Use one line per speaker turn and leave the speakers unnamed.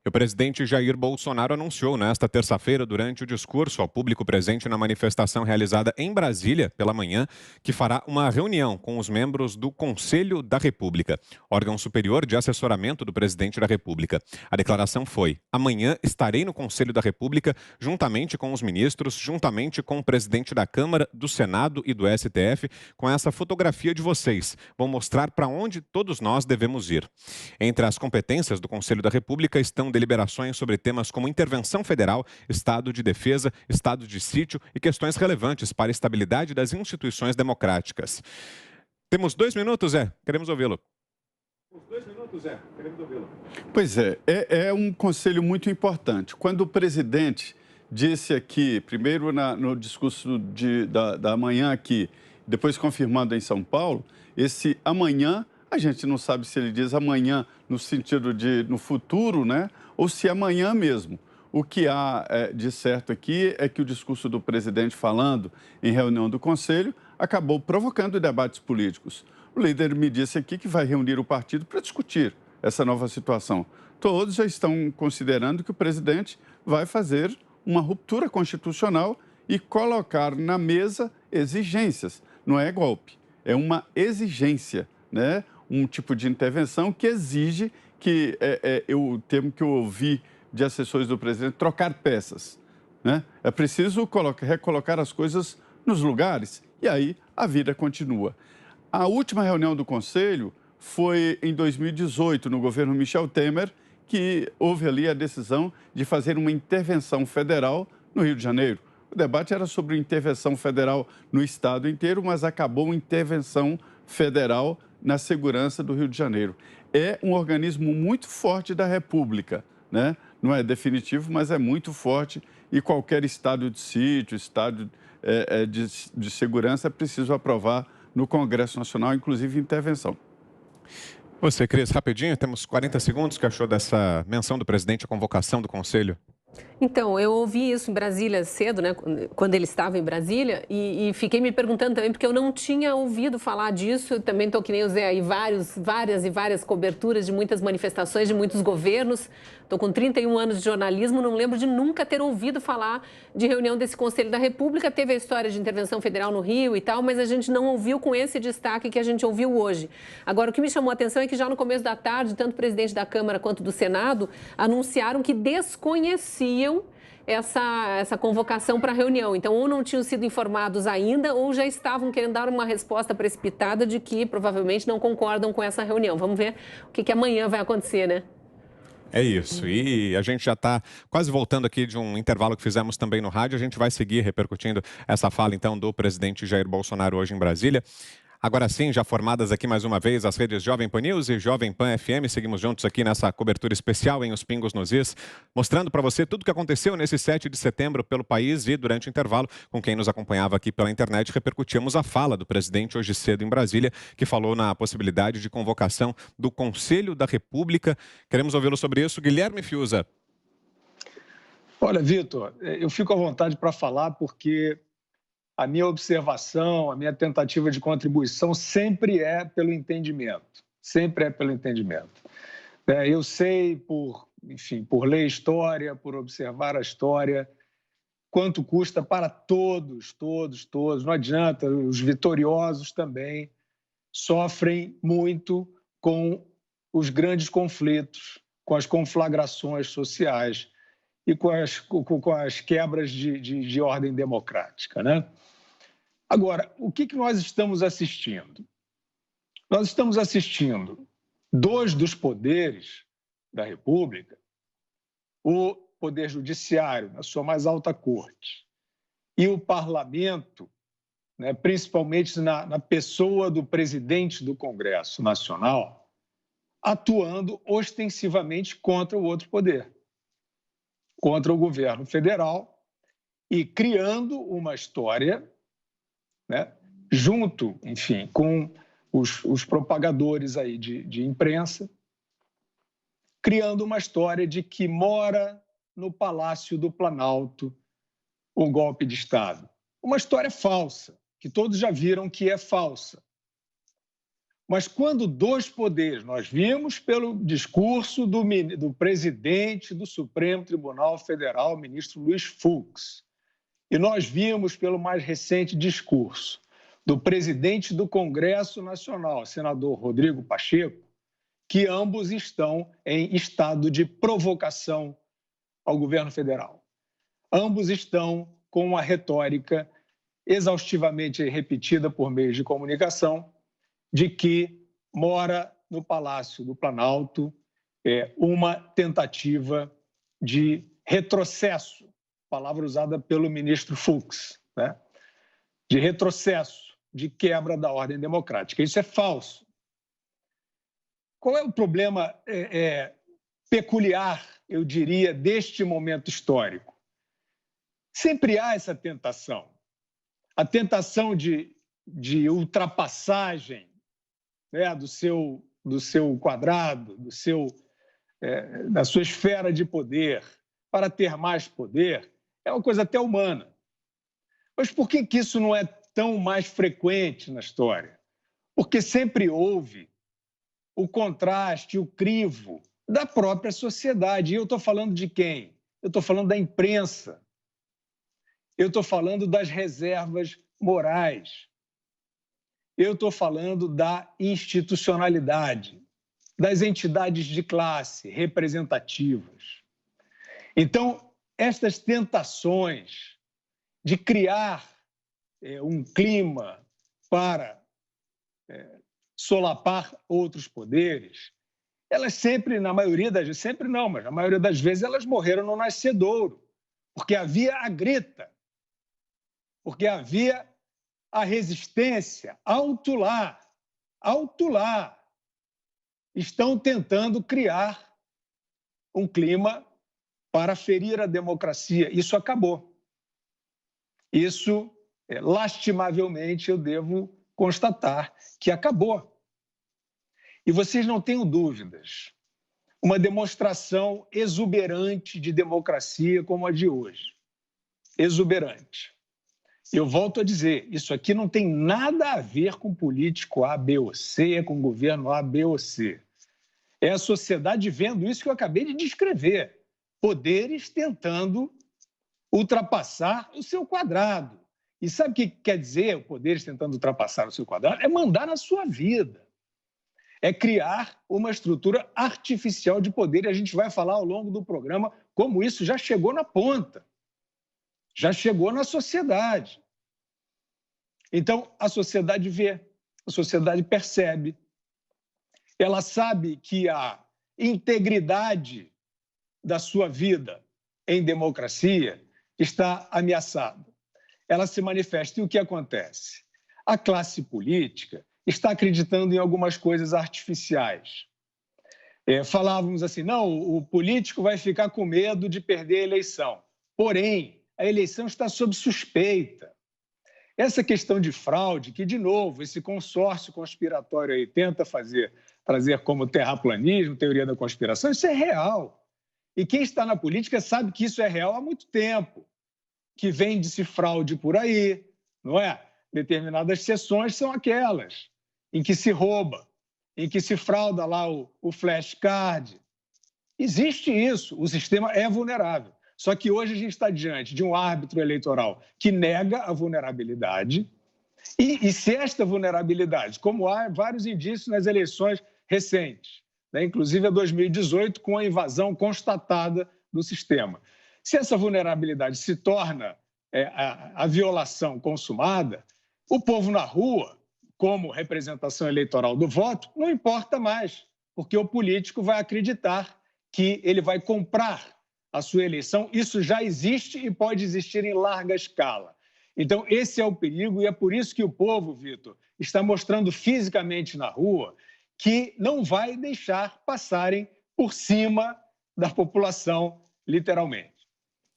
O presidente Jair Bolsonaro anunciou nesta terça-feira, durante o discurso ao público presente na manifestação realizada em Brasília pela manhã, que fará uma reunião com os membros do Conselho da República, órgão superior de assessoramento do presidente da República. A declaração foi: amanhã estarei no Conselho da República, juntamente com os ministros, juntamente com o presidente da Câmara, do Senado e do STF, com essa fotografia de vocês. Vou mostrar para onde todos nós devemos ir. Entre as competências do Conselho da República estão deliberações sobre temas como intervenção federal, estado de defesa, estado de sítio e questões relevantes para a estabilidade das instituições democráticas. Temos 2 minutos, Zé. Queremos ouvi-lo.
Pois é um conselho muito importante. Quando o presidente disse aqui, primeiro no discurso da manhã aqui, depois confirmando em São Paulo, esse amanhã, a gente não sabe se ele diz amanhã no sentido de no futuro, né? Ou se amanhã mesmo. O que há de certo aqui é que o discurso do presidente falando em reunião do Conselho acabou provocando debates políticos. O líder me disse aqui que vai reunir o partido para discutir essa nova situação. Todos já estão considerando que o presidente vai fazer uma ruptura constitucional e colocar na mesa exigências. Não é golpe, é uma exigência, né? Um tipo de intervenção que exige que, o termo que eu ouvi de assessores do presidente, trocar peças, né? É preciso recolocar as coisas nos lugares e aí a vida continua. A última reunião do Conselho foi em 2018, no governo Michel Temer, que houve ali a decisão de fazer uma intervenção federal no Rio de Janeiro. O debate era sobre intervenção federal no estado inteiro, mas acabou intervenção federal na segurança do Rio de Janeiro. É um organismo muito forte da República, né? Não é definitivo, mas é muito forte e qualquer estado de sítio, estado de segurança é preciso aprovar no Congresso Nacional, inclusive intervenção.
Você, Cris, rapidinho, temos 40 segundos. O que achou dessa menção do presidente à convocação do Conselho?
Então, eu ouvi isso em Brasília cedo, né, quando ele estava em Brasília, e fiquei me perguntando também, porque eu não tinha ouvido falar disso. Eu também estou que nem o Zé aí, várias coberturas de muitas manifestações, de muitos governos. Estou com 31 anos de jornalismo, não lembro de nunca ter ouvido falar de reunião desse Conselho da República. Teve a história de intervenção federal no Rio e tal, mas a gente não ouviu com esse destaque que a gente ouviu hoje. Agora, o que me chamou a atenção é que já no começo da tarde, tanto o presidente da Câmara quanto do Senado anunciaram que desconheciam essa convocação para a reunião. Então, ou não tinham sido informados ainda, ou já estavam querendo dar uma resposta precipitada de que provavelmente não concordam com essa reunião. Vamos ver o que amanhã vai acontecer, né?
É isso. E a gente já está quase voltando aqui de um intervalo que fizemos também no rádio. A gente vai seguir repercutindo essa fala, então, do presidente Jair Bolsonaro hoje em Brasília. Agora sim, já formadas aqui mais uma vez as redes Jovem Pan News e Jovem Pan FM, seguimos juntos aqui nessa cobertura especial em Os Pingos nos Is, mostrando para você tudo o que aconteceu nesse 7 de setembro pelo país e durante o intervalo, com quem nos acompanhava aqui pela internet, repercutimos a fala do presidente hoje cedo em Brasília, que falou na possibilidade de convocação do Conselho da República. Queremos ouvi-lo sobre isso. Guilherme Fiuza.
Olha, Vitor, eu fico à vontade para falar porque a minha observação, a minha tentativa de contribuição sempre é pelo entendimento, sempre é pelo entendimento. Eu sei, por ler história, por observar a história, quanto custa para todos, não adianta, os vitoriosos também sofrem muito com os grandes conflitos, com as conflagrações sociais e com as quebras de ordem democrática, né? Agora, o que nós estamos assistindo? Nós estamos assistindo dois dos poderes da República, o Poder Judiciário, na sua mais alta corte, e o Parlamento, né, principalmente na pessoa do presidente do Congresso Nacional, atuando ostensivamente contra o outro poder, contra o governo federal e criando uma história, né, junto, com os propagadores aí de imprensa, criando uma história de que mora no Palácio do Planalto o golpe de Estado. Uma história falsa, que todos já viram que é falsa. Mas quando dois poderes, nós vimos pelo discurso do presidente do Supremo Tribunal Federal, ministro Luiz Fux, e nós vimos pelo mais recente discurso do presidente do Congresso Nacional, senador Rodrigo Pacheco, que ambos estão em estado de provocação ao governo federal. Ambos estão com uma retórica exaustivamente repetida por meios de comunicação de que mora no Palácio do Planalto uma tentativa de retrocesso, palavra usada pelo ministro Fux, né? De retrocesso, de quebra da ordem democrática. Isso é falso. Qual é o problema peculiar, eu diria, deste momento histórico? Sempre há essa tentação. A tentação de ultrapassagem, né, do seu quadrado, da sua esfera de poder, para ter mais poder, é uma coisa até humana. Mas por que isso não é tão mais frequente na história? Porque sempre houve o contraste, o crivo da própria sociedade. E eu estou falando de quem? Eu estou falando da imprensa. Eu estou falando das reservas morais. Eu estou falando da institucionalidade, das entidades de classe representativas. Então, estas tentações de criar um clima para solapar outros poderes, elas sempre, na maioria das vezes, sempre não, mas na maioria das vezes elas morreram no nascedouro, porque havia a grita, porque havia a resistência alto lá. Estão tentando criar um clima para ferir a democracia. Isso acabou. Isso, lastimavelmente, eu devo constatar que acabou. E vocês não tenham dúvidas, uma demonstração exuberante de democracia como a de hoje. Exuberante. Eu volto a dizer, isso aqui não tem nada a ver com político A, B ou C, com governo A, B ou C. É a sociedade vendo isso que eu acabei de descrever. Poderes tentando ultrapassar o seu quadrado. E sabe o que quer dizer poderes tentando ultrapassar o seu quadrado? É mandar na sua vida. É criar uma estrutura artificial de poder. E a gente vai falar ao longo do programa como isso já chegou na ponta. Já chegou na sociedade. Então, a sociedade vê, a sociedade percebe. Ela sabe que a integridade da sua vida em democracia está ameaçada. Ela se manifesta. E o que acontece? A classe política está acreditando em algumas coisas artificiais. Falávamos assim, não, o político vai ficar com medo de perder a eleição. Porém, a eleição está sob suspeita. Essa questão de fraude, que, de novo, esse consórcio conspiratório aí tenta trazer como terraplanismo, teoria da conspiração, isso é real. E quem está na política sabe que isso é real há muito tempo, que vende-se fraude por aí, não é? Determinadas sessões são aquelas em que se rouba, em que se frauda lá o flashcard. Existe isso, o sistema é vulnerável. Só que hoje a gente está diante de um árbitro eleitoral que nega a vulnerabilidade e se esta vulnerabilidade, como há vários indícios nas eleições recentes, né, inclusive a 2018, com a invasão constatada do sistema, se essa vulnerabilidade se torna a violação consumada, o povo na rua, como representação eleitoral do voto, não importa mais, porque o político vai acreditar que ele vai comprar a sua eleição. Isso já existe e pode existir em larga escala. Então, esse é o perigo e é por isso que o povo, Vitor, está mostrando fisicamente na rua que não vai deixar passarem por cima da população, literalmente.